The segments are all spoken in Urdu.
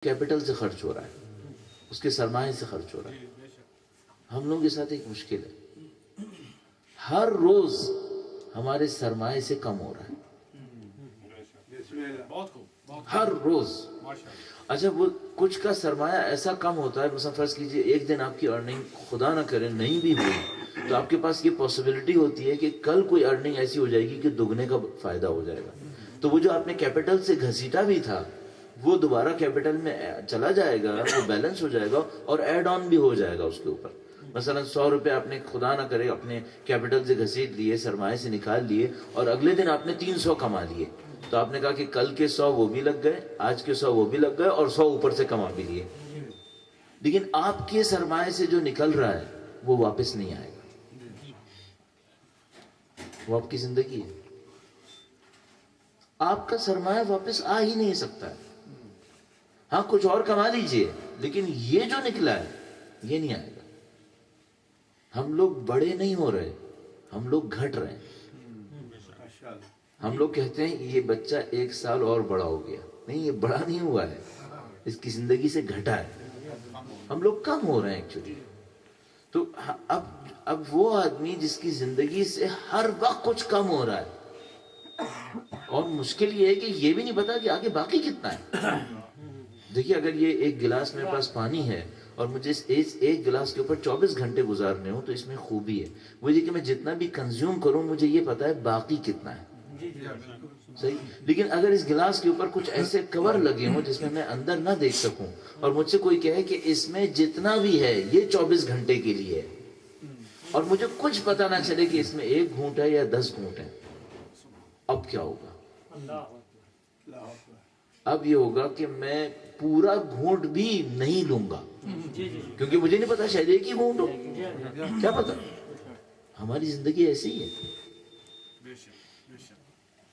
کیپٹل سے خرچ ہو رہا ہے، اس کے سرمایہ سے خرچ ہو رہا ہے. ہم لوگوں کے ساتھ ایک مشکل ہے، ہر روز ہمارے سرمایہ سے کم ہو رہا ہے، ہر روز. اچھا وہ کچھ کا سرمایہ ایسا کم ہوتا ہے، مثلا فرض کیجئے ایک دن آپ کی ارننگ خدا نہ کرے نہیں بھی ہوئی تو آپ کے پاس یہ پاسبلٹی ہوتی ہے کہ کل کوئی ارننگ ایسی ہو جائے گی کہ دگنے کا فائدہ ہو جائے گا. تو وہ جو آپ نے کیپٹل سے گھسیٹا بھی تھا وہ دوبارہ کیپٹل میں چلا جائے گا، وہ بیلنس ہو جائے گا اور ایڈ آن بھی ہو جائے گا اس کے اوپر. مثلا 100 روپے آپ نے خدا نہ کرے اپنے کیپٹل سے گھسیٹ لیے، سرمایہ سے نکال لیے اور اگلے دن آپ نے 300 کما لیے، تو آپ نے کہا کہ کل کے 100 وہ بھی لگ گئے، آج کے 100 وہ بھی لگ گئے اور 100 اوپر سے کما بھی لیے. لیکن آپ کے سرمایہ سے جو نکل رہا ہے وہ واپس نہیں آئے گا، وہ آپ کی زندگی ہے. آپ کا سرمایہ واپس آ ہی نہیں سکتا ہے. ہاں کچھ اور کما لیجئے لیکن یہ جو نکلا ہے یہ نہیں آئے گا. ہم لوگ بڑے نہیں ہو رہے، ہم لوگ گھٹ رہے ہیں. ہم لوگ کہتے ہیں یہ بچہ 1 سال اور بڑا ہو گیا، نہیں یہ بڑا نہیں ہوا ہے، اس کی زندگی سے گھٹا ہے. ہم لوگ کم ہو رہے ہیں ایکچولی. تو اب وہ آدمی جس کی زندگی سے ہر وقت کچھ کم ہو رہا ہے اور مشکل یہ ہے کہ یہ بھی نہیں پتا کہ آگے باقی کتنا ہے. دیکھیے اگر یہ ایک گلاس میرے پاس پانی ہے اور مجھے اس ایک گلاس کے اوپر 24 گھنٹے گزارنے ہوں تو اس میں خوبی ہے وہ یہ کہ میں جتنا بھی کنزیوم کروں مجھے یہ پتا ہے باقی کتنا ہے. صحیح. لیکن اگر اس گلاس کے اوپر کچھ ایسے کور لگے ہوں جس میں میں اندر نہ دیکھ سکوں اور مجھ سے کوئی کہے کہ اس میں جتنا بھی ہے یہ 24 گھنٹے کے لیے ہے اور مجھے کچھ پتا نہ چلے کہ اس میں 1 گھونٹ ہے یا 10 گھونٹ ہے، اب کیا ہوگا؟ اب یہ ہوگا کہ میں پورا گھونٹ بھی نہیں لوں گا کیونکہ مجھے نہیں پتا شاید ایک ہی گھونٹ ہو، کیا پتا. ہماری زندگی ایسی ہی ہے،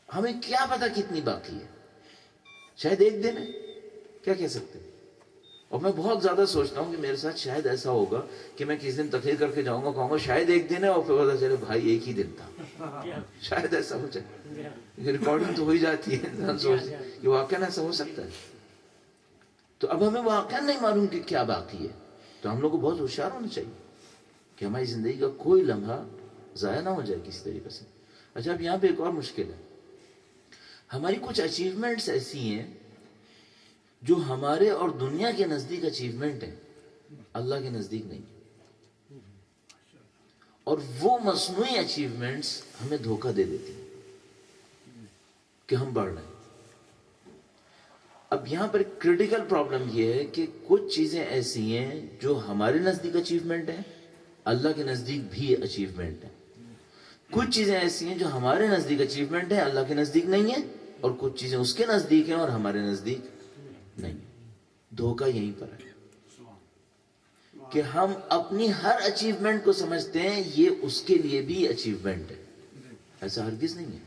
ہمیں کیا پتا کتنی باقی ہے، شاید 1 دن ہے، کیا کہہ سکتے. اور میں بہت زیادہ سوچتا ہوں کہ میرے ساتھ شاید ایسا ہوگا کہ میں کس دن تقریر کر کے جاؤں گا کہوں گا شاید 1 دن ہے اور پھر پتا چلے بھائی 1 ہی دن تھا. شاید ایسا ہو جائے. ریکارڈنگ تو ہو ہی جاتی ہے، انسان سوچتا ہے کہ واقعا ایسا ہو سکتا ہے. تو اب ہمیں واقعا نہیں معلوم کہ کیا باقی ہے. تو ہم لوگ کو بہت ہوشیار ہونا چاہیے کہ ہماری زندگی کا کوئی لمحہ ضائع نہ ہو جائے کسی طریقے سے. اچھا اب یہاں پہ ایک اور مشکل ہے، ہماری کچھ اچیومنٹس ایسی ہیں جو ہمارے اور دنیا کے نزدیک اچیومنٹ ہیں، اللہ کے نزدیک نہیں. اور وہ مصنوعی اچیومنٹس ہمیں دھوکہ دے دیتی ہیں کہ ہم بڑھ رہے ہیں. اب یہاں پر کریٹیکل پرابلم یہ ہے کہ کچھ چیزیں ایسی ہیں جو ہمارے نزدیک اچیومنٹ ہیں، اللہ کے نزدیک بھی اچیومنٹ ہیں. کچھ چیزیں ایسی ہیں جو ہمارے نزدیک اچیومنٹ ہیں، اللہ کے نزدیک نہیں ہیں، اور کچھ چیزیں اس کے نزدیک ہیں اور ہمارے نزدیک نہیں. دھوکہ یہیں پر ہے کہ ہم اپنی ہر اچیومنٹ کو سمجھتے ہیں یہ اس کے لیے بھی اچیومنٹ ہے. ایسا ہرگز نہیں ہے.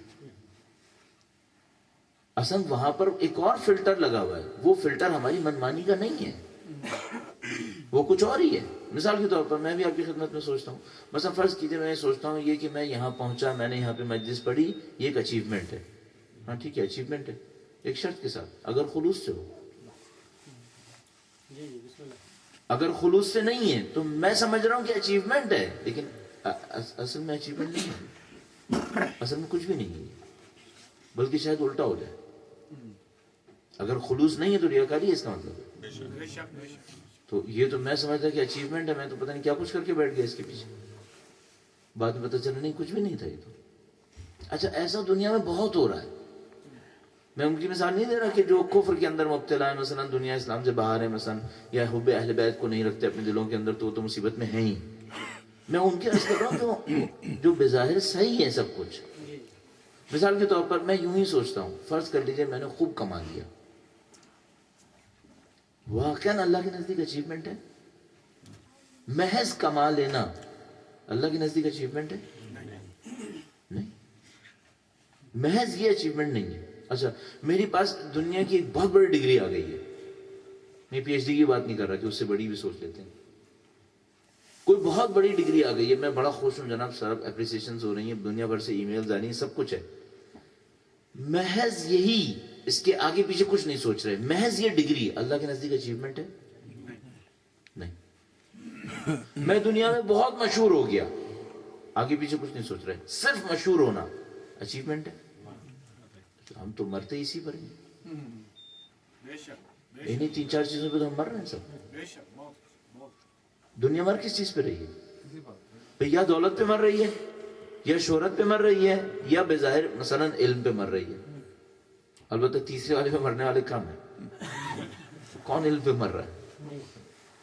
اصل وہاں پر ایک اور فلٹر لگا ہوا ہے، وہ فلٹر ہماری منمانی کا نہیں ہے، وہ کچھ اور ہی ہے. مثال کے طور پر میں بھی آپ کی خدمت میں سوچتا ہوں، مثلا فرض کیجئے میں سوچتا ہوں یہ کہ میں یہاں پہنچا، میں نے یہاں پہ مجلس پڑھی، یہ ایک اچیومنٹ ہے. ہاں ٹھیک ہے اچیومنٹ ہے، ایک شرط کے ساتھ اگر خلوص سے ہو. اگر خلوص سے نہیں ہے تو میں سمجھ رہا ہوں کہ اچیومنٹ ہے لیکن اصل میں اچیومنٹ نہیں ہے، اصل میں کچھ بھی نہیں ہے، بلکہ شاید الٹا ہو جائے. اگر خلوص نہیں ہے تو ریاکاری ہے اس کا مطلب. تو یہ تو میں سمجھتا کہ اچیومنٹ ہے، میں تو پتہ نہیں کیا کچھ کر کے بیٹھ گیا اس کے پیچھے، بعد میں پتہ چلا نہیں کچھ بھی نہیں تھا یہ تو. اچھا ایسا دنیا میں بہت ہو رہا ہے. میں ان کی مثال نہیں دے رہا کہ جو کفر کے اندر مبتلا ہے، مثلا دنیا اسلام سے باہر ہے مثلا، یا حب اہل بیت کو نہیں رکھتے اپنے دلوں کے اندر، تو مصیبت میں ہیں ہی. میں ان کے عرض کر رہا ہوں جو بظاہر صحیح ہے سب کچھ. مثال کے طور پر میں یوں ہی سوچتا ہوں، فرض کر لیجئے میں نے خوب کما لیا، واقعاً اللہ کے نزدیک اچیومنٹ ہے؟ محض کما لینا اللہ کے نزدیک اچیومنٹ ہے؟ نہیں، محض یہ اچیومنٹ نہیں ہے. اچھا میری پاس دنیا کی ایک بہت بڑی ڈگری آ گئی ہے، میں پی ایچ ڈی کی بات نہیں کر رہا کہ اس سے بڑی بھی سوچ لیتے ہیں. کوئی بہت بڑی ڈگری آ گئی ہے، میں بڑا خوش ہوں جناب، سر اپریسیشنز ہو رہی ہیں، دنیا بھر سے ای میلز آ رہی ہیں، سب کچھ ہے. محض یہی اس کے آگے پیچھے کچھ نہیں سوچ رہے, محض یہ ڈگری اللہ کے نزدیک اچیومنٹ ہے؟ نہیں. میں دنیا میں بہت مشہور ہو گیا, آگے پیچھے کچھ نہیں سوچ رہے, صرف مشہور ہونا اچیومنٹ ہے؟ ہم تو مرتے اسی پر ہیں, انہیں 3-4 چیزوں پہ تو ہم مر رہے ہیں سب. دنیا مر کس چیز پہ رہی ہے؟ یا دولت پہ مر رہی ہے, یا شہرت پہ مر رہی ہے, یا بظاہر مثلا علم پہ مر رہی ہے. البتہ تیسرے والے پہ مرنے والے کم ہیں. کون علم پہ مر رہا ہے؟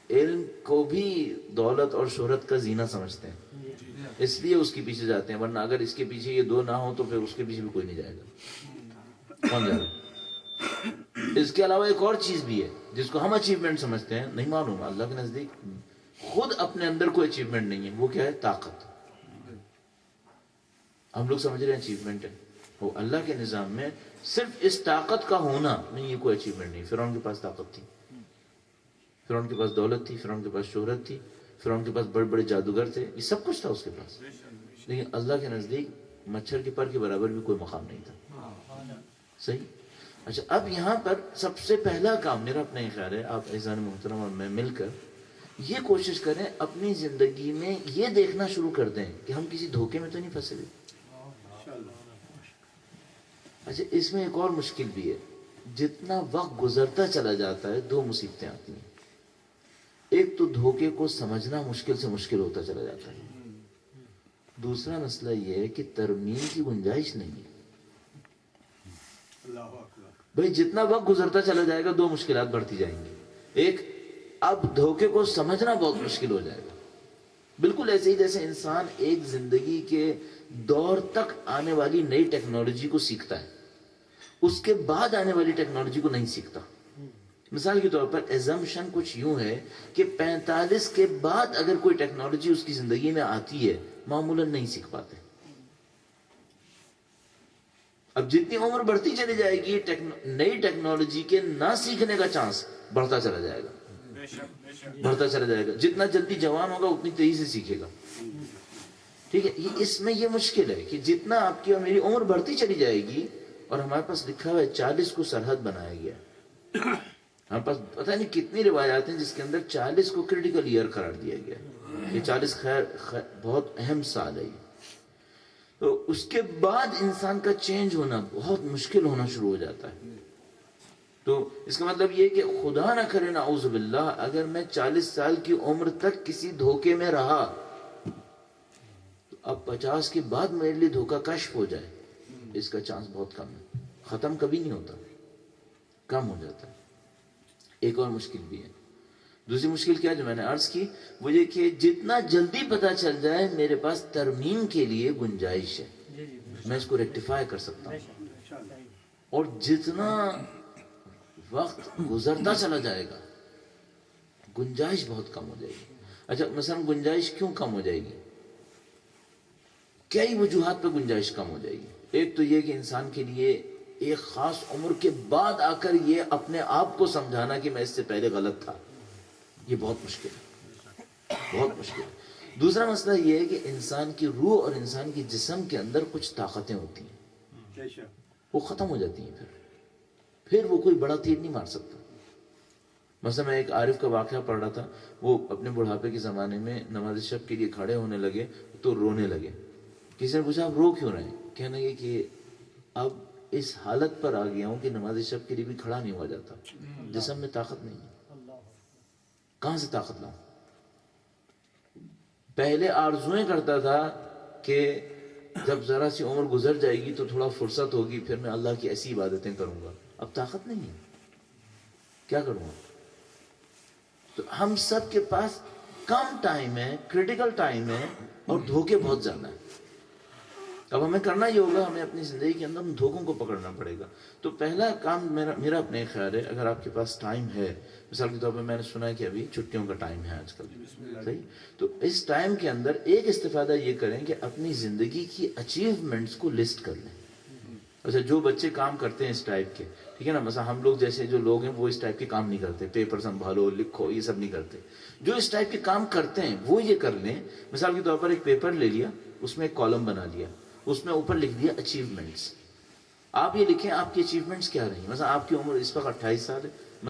علم کو بھی دولت اور شہرت کا زینہ سمجھتے ہیں, اس لیے اس کے پیچھے جاتے ہیں, ورنہ اگر اس کے پیچھے یہ دو نہ ہو تو پھر اس کے پیچھے بھی کوئی نہیں جائے گا. کون جا رہا ہے؟ اس کے علاوہ ایک اور چیز بھی ہے جس کو ہم اچیومنٹ سمجھتے ہیں, نہیں معلوم اللہ کے نزدیک خود اپنے اندر کوئی اچیومنٹ نہیں ہے. وہ کیا ہے؟ طاقت. ہم لوگ سمجھ رہے ہیں اچیومنٹ ہے, وہ اللہ کے نظام میں صرف اس طاقت کا ہونا نہیں, یہ کوئی اچیومنٹ نہیں. فرعون کے پاس طاقت تھی, فرعون کے پاس دولت تھی, فرعون کے پاس شہرت تھی, فرعون کے پاس بڑے بڑے جادوگر تھے, یہ سب کچھ تھا اس کے پاس, لیکن اللہ کے نزدیک مچھر کے پر کے برابر بھی کوئی مقام نہیں تھا. صحیح. اچھا, اب یہاں پر سب سے پہلا کام میرا اپنا یہ خیال ہے, آپ عزیزان محترم اور میں مل کر یہ کوشش کریں اپنی زندگی میں یہ دیکھنا شروع کر دیں کہ ہم کسی دھوکے میں تو نہیں پھنسے ہوئے. اچھا, اس میں ایک اور مشکل بھی ہے, جتنا وقت گزرتا چلا جاتا ہے 2 مصیبتیں آتی ہیں. ایک تو دھوکے کو سمجھنا مشکل سے مشکل ہوتا چلا جاتا ہے, دوسرا مسئلہ یہ ہے کہ ترمیم کی گنجائش نہیں ہے. بھئی جتنا وقت گزرتا چلا جائے گا 2 مشکلات بڑھتی جائیں گی. ایک, اب دھوکے کو سمجھنا بہت مشکل ہو جائے گا, بالکل ایسے ہی جیسے انسان ایک زندگی کے دور تک آنے والی نئی ٹیکنالوجی کو سیکھتا ہے, اس کے بعد آنے والی ٹیکنالوجی کو نہیں سیکھتا. مثال کے طور پر ایزمپشن کچھ یوں ہے کہ 45 کے بعد اگر کوئی ٹیکنالوجی اس کی زندگی میں آتی ہے معمولاً نہیں سیکھ پاتے. اب جتنی عمر بڑھتی چلی جائے گی نئی ٹیکنالوجی کے نہ سیکھنے کا چانس بڑھتا چلا جائے گا, بڑھتا چلا جائے گا. جتنا جلدی جوان ہوگا اتنی تیزی سے سیکھے گا. ٹھیک ہے, اس میں یہ مشکل ہے کہ جتنا آپ کی اور میری عمر بڑھتی چلی جائے گی, اور ہمارے پاس لکھا ہوا ہے 40 کو سرحد بنایا گیا. ہمارے پاس پتہ نہیں کتنی روایات ہیں جس کے اندر 40 کو کریٹیکل ایئر قرار دیا گیا. یہ 40 خیر بہت اہم سال ہے یہ. تو اس کے بعد انسان کا چینج ہونا بہت مشکل ہونا شروع ہو جاتا ہے. تو اس کا مطلب یہ کہ خدا نہ کرے نعوذ باللہ اگر میں 40 سال کی عمر تک کسی دھوکے میں رہا تو اب 50 کے بعد میرے لیے دھوکہ کشف ہو جائے, اس کا چانس بہت کم ہے. ختم کبھی نہیں ہوتا, کم ہو جاتا ہے. ایک اور مشکل بھی ہے. دوسری مشکل کیا جو میں نے عرض کی, وہ یہ کہ جتنا جلدی پتہ چل جائے میرے پاس ترمیم کے لیے گنجائش ہے, میں اس کو ریکٹیفائی کر سکتا ہوں. اور جتنا وقت گزرتا چلا جائے گا گنجائش بہت کم ہو جائے گی. اچھا, مثلا گنجائش کیوں کم ہو جائے گی؟ کئی وجوہات پہ گنجائش کم ہو جائے گی. ایک تو یہ کہ انسان کے لیے ایک خاص عمر کے بعد آ کر یہ اپنے آپ کو سمجھانا کہ میں اس سے پہلے غلط تھا, یہ بہت مشکل ہے, بہت مشکل ہے. دوسرا مسئلہ یہ ہے کہ انسان کی روح اور انسان کی جسم کے اندر کچھ طاقتیں ہوتی ہیں, وہ ختم ہو جاتی ہیں. پھر وہ کوئی بڑا تیر نہیں مار سکتا. مثلا میں ایک عارف کا واقعہ پڑھ رہا تھا, وہ اپنے بڑھاپے کے زمانے میں نماز شب کے لیے کھڑے ہونے لگے تو رونے لگے. کسی نے پوچھا آپ رو کیوں رہے ہیں؟ کہنے لگے کہ اب اس حالت پر آ گیا ہوں کہ نماز شب کے لیے بھی کھڑا نہیں ہوا جاتا, جسم میں طاقت نہیں ہے, کہاں سے طاقت لاؤں؟ پہلے آرزویں کرتا تھا کہ جب ذرا سی عمر گزر جائے گی تو تھوڑا فرصت ہوگی پھر میں اللہ کی ایسی عبادتیں کروں گا. اب طاقت نہیں ہے, کیا کروں گا؟ تو ہم سب کے پاس کم ٹائم ہے, کریٹیکل ٹائم ہے, اور دھوکے بہت زیادہ ہیں. اب ہمیں کرنا یہ ہوگا, ہمیں اپنی زندگی کے اندر ان دھوکوں کو پکڑنا پڑے گا. تو پہلا کام میرا اپنے خیال ہے, اگر آپ کے پاس ٹائم ہے, مثال کے طور پر میں نے سنا ہے کہ ابھی چھٹیوں کا ٹائم ہے آج کل, صحیح, تو اس ٹائم کے اندر ایک استفادہ یہ کریں کہ اپنی زندگی کی اچیومنٹس کو لسٹ کر لیں. اچھا, جو بچے کام کرتے ہیں اس ٹائپ کے, ٹھیک ہے نا, مثلا ہم لوگ جیسے جو لوگ ہیں وہ اس ٹائپ کے کام نہیں کرتے, پیپر سنبھالو لکھو یہ سب نہیں کرتے. جو اس ٹائپ کے کام کرتے ہیں وہ یہ کر لیں, مثال کے طور پر ایک پیپر لے لیا, اس میں ایک کالم بنا لیا, اس میں اوپر لکھ دیا اچیومنٹس. آپ یہ لکھیں آپ کی اچیومنٹس کیا رہی. مثلا آپ کی عمر اس وقت 28 سال ہے,